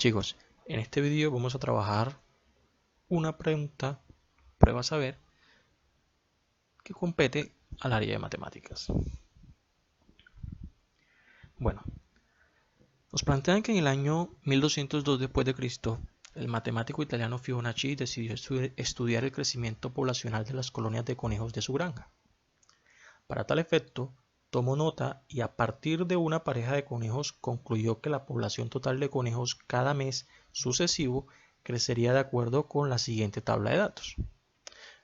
chicos, en este vídeo vamos a trabajar una pregunta, prueba a saber, que compete al área de matemáticas. Bueno, nos plantean que en el año 1202 después de Cristo, el matemático italiano Fibonacci decidió estudiar el crecimiento poblacional de las colonias de conejos de su granja. Para tal efecto, tomó nota y a partir de una pareja de conejos concluyó que la población total de conejos cada mes sucesivo crecería de acuerdo con la siguiente tabla de datos.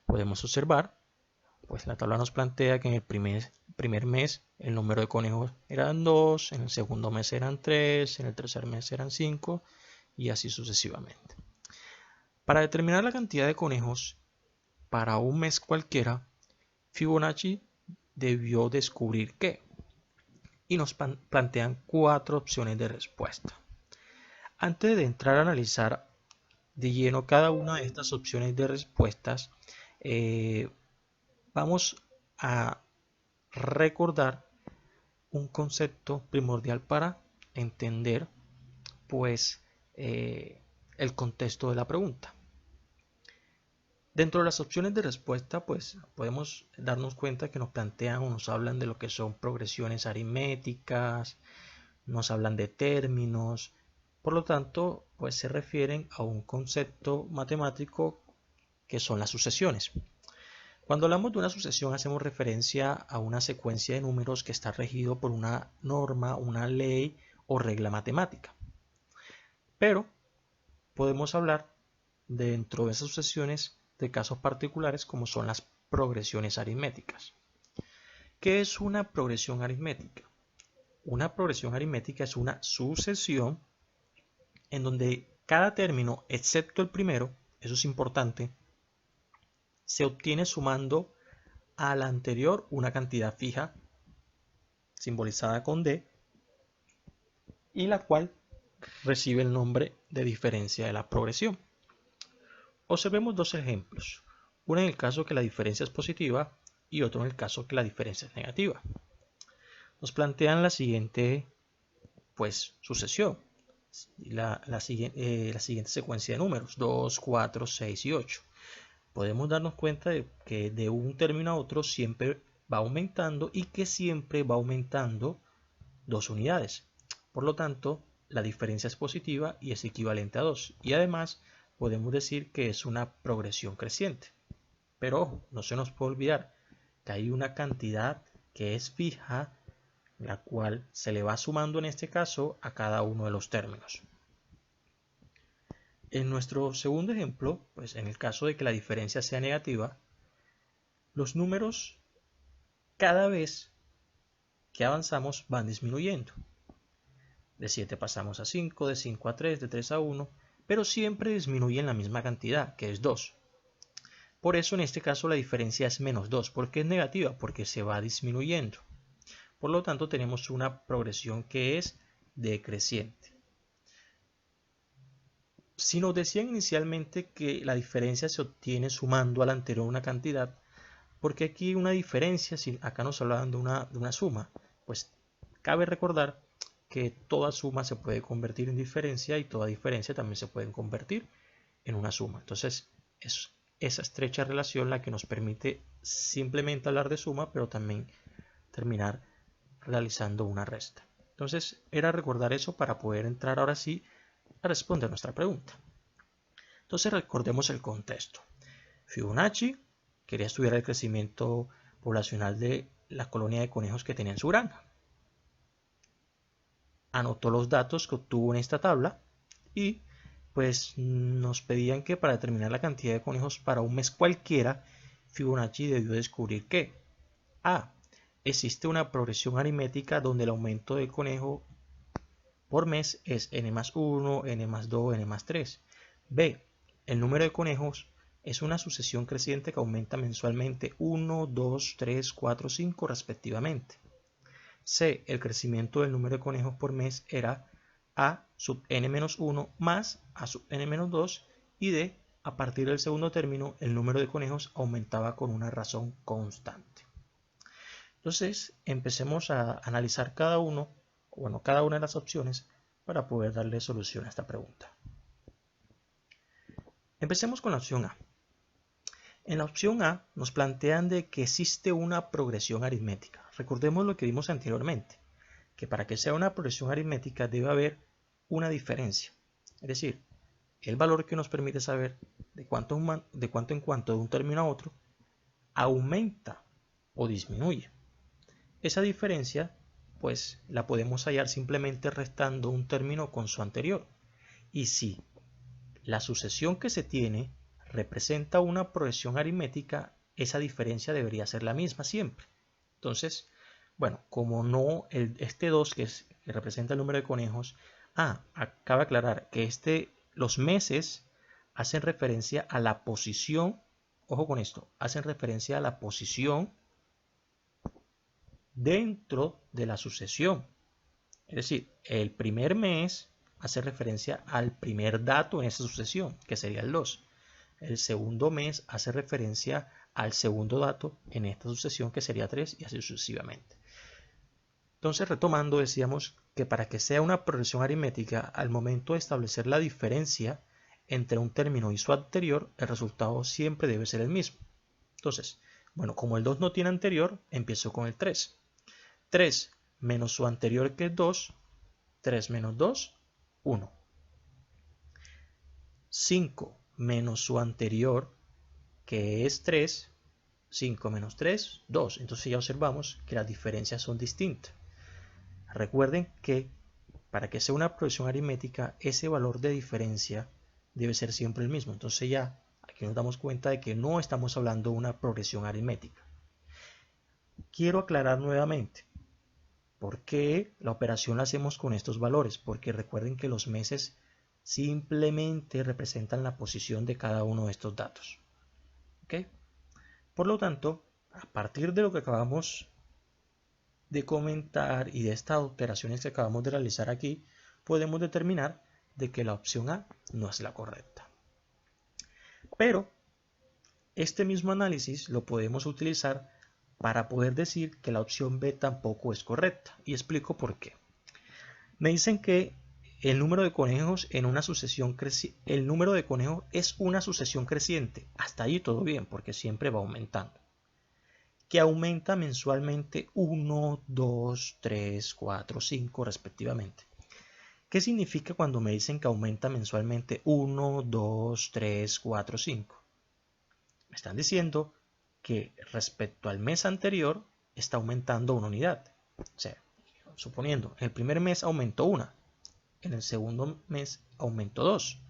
Podemos observar, pues la tabla nos plantea que en el primer mes el número de conejos eran 2, en el segundo mes eran 3, en el tercer mes eran 5 y así sucesivamente. Para determinar la cantidad de conejos para un mes cualquiera, Fibonacci debió descubrir qué, y nos plantean 4 opciones de respuesta. Antes de entrar a analizar de lleno cada una de estas opciones de respuestas, vamos a recordar un concepto primordial para entender pues el contexto de la pregunta. Dentro de las opciones de respuesta, pues podemos darnos cuenta que nos plantean o nos hablan de lo que son progresiones aritméticas, nos hablan de términos, por lo tanto, pues se refieren a un concepto matemático que son las sucesiones. Cuando hablamos de una sucesión hacemos referencia a una secuencia de números que está regido por una norma, una ley o regla matemática. Pero podemos hablar dentro de esas sucesiones de casos particulares como son las progresiones aritméticas. ¿Qué es una progresión aritmética? Una progresión aritmética es una sucesión en donde cada término, excepto el primero, eso es importante, se obtiene sumando al anterior una cantidad fija, simbolizada con D, y la cual recibe el nombre de diferencia de la progresión. Observemos dos ejemplos, uno en el caso que la diferencia es positiva y otro en el caso que la diferencia es negativa. Nos plantean la siguiente sucesión, la siguiente secuencia de números, 2, 4, 6 y 8. Podemos darnos cuenta de que de un término a otro siempre va aumentando y que siempre va aumentando 2 unidades. Por lo tanto, la diferencia es positiva y es equivalente a 2. Y además, podemos decir que es una progresión creciente. Pero ojo, no se nos puede olvidar que hay una cantidad que es fija, la cual se le va sumando en este caso a cada uno de los términos. En nuestro segundo ejemplo, pues en el caso de que la diferencia sea negativa, los números cada vez que avanzamos van disminuyendo. De 7 pasamos a 5, de 5 a 3, de 3 a 1, pero siempre disminuyen la misma cantidad, que es 2. Por eso en este caso la diferencia es menos 2. ¿Por qué es negativa? Porque se va disminuyendo. Por lo tanto tenemos una progresión que es decreciente. Si nos decían inicialmente que la diferencia se obtiene sumando a la anterior una cantidad, ¿por qué aquí una diferencia si acá nos hablaban de una suma? Pues cabe recordar que toda suma se puede convertir en diferencia y toda diferencia también se puede convertir en una suma. Entonces es esa estrecha relación la que nos permite simplemente hablar de suma, pero también terminar realizando una resta. Entonces era recordar eso para poder entrar ahora sí a responder nuestra pregunta. Entonces recordemos el contexto. Fibonacci quería estudiar el crecimiento poblacional de la colonia de conejos que tenía en su granja. Anotó los datos que obtuvo en esta tabla y pues nos pedían que para determinar la cantidad de conejos para un mes cualquiera, Fibonacci debió descubrir que A. Existe una progresión aritmética donde el aumento del conejo por mes es n más 1, n más 2, n más 3. B. El número de conejos es una sucesión creciente que aumenta mensualmente 1, 2, 3, 4, 5 respectivamente. C. El crecimiento del número de conejos por mes era a sub n-1 más a sub n-2 y D. A partir del segundo término el número de conejos aumentaba con una razón constante. Entonces empecemos a analizar cada una de las opciones para poder darle solución a esta pregunta. Empecemos con la opción A. En la opción A nos plantean de que existe una progresión aritmética. Recordemos lo que vimos anteriormente, que para que sea una progresión aritmética debe haber una diferencia. Es decir, el valor que nos permite saber de cuánto en cuanto de un término a otro aumenta o disminuye. Esa diferencia pues la podemos hallar simplemente restando un término con su anterior. Y si la sucesión que se tiene representa una progresión aritmética, esa diferencia debería ser la misma siempre. Entonces, bueno, como no, este 2 que representa el número de conejos, acaba de aclarar que los meses hacen referencia a la posición, ojo con esto, hacen referencia a la posición dentro de la sucesión. Es decir, el primer mes hace referencia al primer dato en esa sucesión, que sería el 2. El segundo mes hace referencia al segundo dato en esta sucesión, que sería 3, y así sucesivamente. Entonces, retomando, decíamos que para que sea una progresión aritmética, al momento de establecer la diferencia entre un término y su anterior, el resultado siempre debe ser el mismo. Entonces, bueno, como el 2 no tiene anterior, empiezo con el 3. 3 menos su anterior, que es 2, 3 menos 2, 1. 5 menos su anterior, que es 3, 5 menos 3, 2. Entonces ya observamos que las diferencias son distintas. Recuerden que para que sea una progresión aritmética, ese valor de diferencia debe ser siempre el mismo. Entonces ya aquí nos damos cuenta de que no estamos hablando de una progresión aritmética. Quiero aclarar nuevamente por qué la operación la hacemos con estos valores, porque recuerden que los meses simplemente representan la posición de cada uno de estos datos. ¿Okay? Por lo tanto, a partir de lo que acabamos de comentar y de estas operaciones que acabamos de realizar aquí, podemos determinar de que la opción A no es la correcta. Pero este mismo análisis lo podemos utilizar para poder decir que la opción B tampoco es correcta, y explico por qué. Me dicen que el número de conejos en una sucesión el número de conejos es una sucesión creciente. Hasta ahí todo bien, porque siempre va aumentando. Que aumenta mensualmente 1, 2, 3, 4, 5 respectivamente. ¿Qué significa cuando me dicen que aumenta mensualmente 1, 2, 3, 4, 5? Me están diciendo que respecto al mes anterior está aumentando una unidad. O sea, suponiendo, en el primer mes aumentó 1, en el segundo mes aumentó 2,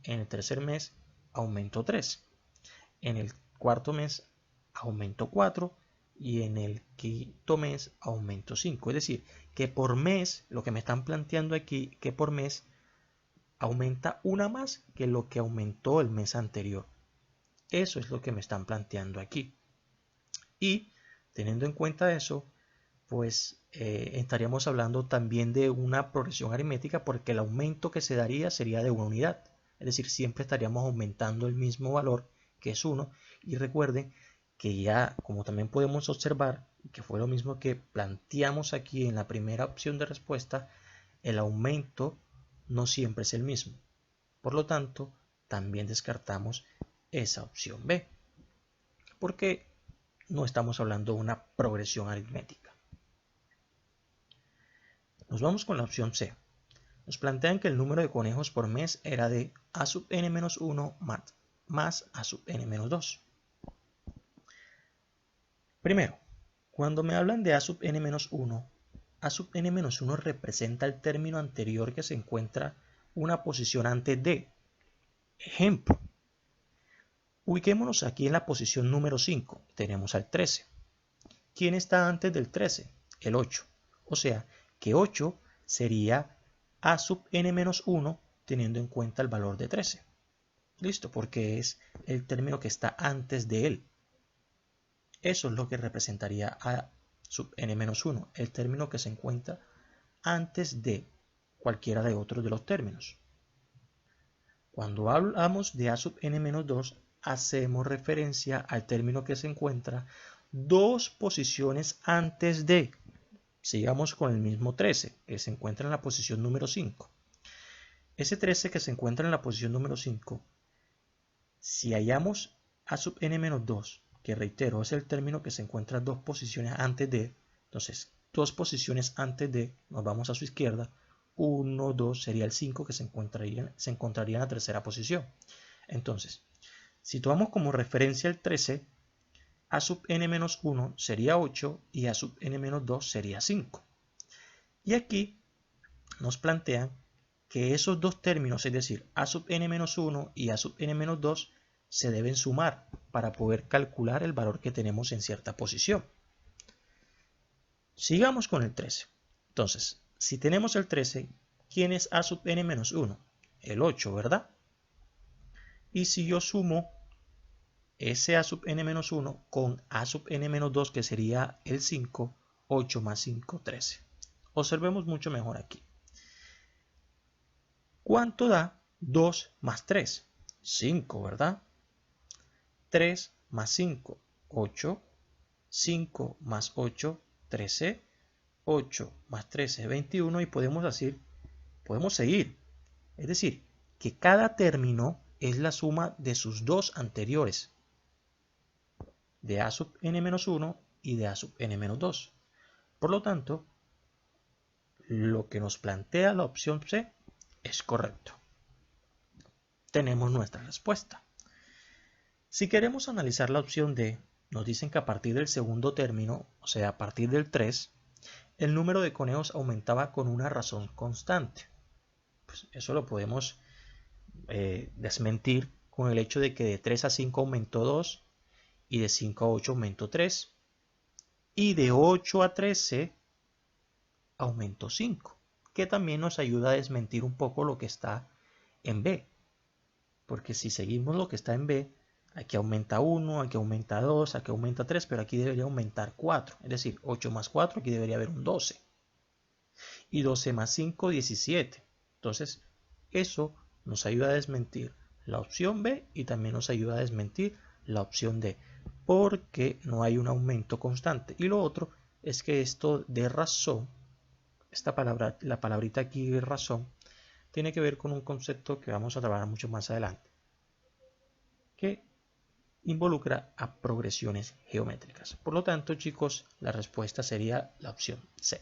en el tercer mes aumentó 3, en el cuarto mes aumentó 4 y en el quinto mes aumentó 5. Es decir, que por mes, lo que me están planteando aquí, que por mes aumenta una más que lo que aumentó el mes anterior. Eso es lo que me están planteando aquí. Y teniendo en cuenta eso, pues estaríamos hablando también de una progresión aritmética, porque el aumento que se daría sería de una unidad. Es decir, siempre estaríamos aumentando el mismo valor, que es 1. Y recuerden que ya, como también podemos observar, que fue lo mismo que planteamos aquí en la primera opción de respuesta, el aumento no siempre es el mismo. Por lo tanto, también descartamos esa opción B, porque no estamos hablando de una progresión aritmética. Nos vamos con la opción C. Nos plantean que el número de conejos por mes era de a sub n-1 más a sub n-2. Primero, cuando me hablan de a sub n-1, a sub n-1 representa el término anterior que se encuentra una posición antes de. Ejemplo, ubiquémonos aquí en la posición número 5. Tenemos al 13. ¿Quién está antes del 13? El 8. O sea, que 8 sería a sub n-1 teniendo en cuenta el valor de 13. Listo, porque es el término que está antes de él. Eso es lo que representaría a sub n-1, el término que se encuentra antes de cualquiera de otros de los términos. Cuando hablamos de a sub n-2, hacemos referencia al término que se encuentra 2 posiciones antes de. Sigamos con el mismo 13, que se encuentra en la posición número 5. ese 13 que se encuentra en la posición número 5, si hallamos a sub n menos 2, que reitero es el término que se encuentra 2 posiciones antes de, entonces 2 posiciones antes de, nos vamos a su izquierda, 1, 2 sería el 5 que se encontraría en la tercera posición. Entonces, si tomamos como referencia el 13, a sub n menos 1 sería 8 y a sub n menos 2 sería 5. Y aquí nos plantean que esos dos términos, es decir, a sub n menos 1 y a sub n menos 2, se deben sumar para poder calcular el valor que tenemos en cierta posición. Sigamos con el 13. Entonces, si tenemos el 13, ¿quién es a sub n menos 1? El 8, ¿verdad? Y si yo sumo ese a sub n menos 1 con a sub n menos 2, que sería el 5, 8 más 5, 13. Observemos mucho mejor aquí. ¿Cuánto da 2 más 3? 5, ¿verdad? 3 más 5, 8. 5 más 8, 13. 8 más 13, 21. Y podemos seguir. Es decir, que cada término es la suma de sus dos anteriores, de a sub n menos 1 y de a sub n menos 2. Por lo tanto, lo que nos plantea la opción C es correcto. Tenemos nuestra respuesta. Si queremos analizar la opción D, nos dicen que a partir del segundo término, o sea, a partir del 3, el número de conejos aumentaba con una razón constante. Pues eso lo podemos desmentir con el hecho de que de 3 a 5 aumentó 2 y de 5 a 8 aumentó 3 y de 8 a 13 aumentó 5, que también nos ayuda a desmentir un poco lo que está en B, porque si seguimos lo que está en B, aquí aumenta 1, aquí aumenta 2, aquí aumenta 3, pero aquí debería aumentar 4, es decir, 8 más 4, aquí debería haber un 12, y 12 más 5, 17. Entonces, eso nos ayuda a desmentir la opción B y también nos ayuda a desmentir la opción D, porque no hay un aumento constante. Y lo otro es que esto de razón, esta palabra, la palabrita aquí de razón, tiene que ver con un concepto que vamos a trabajar mucho más adelante, que involucra a progresiones geométricas. Por lo tanto, chicos, la respuesta sería la opción C.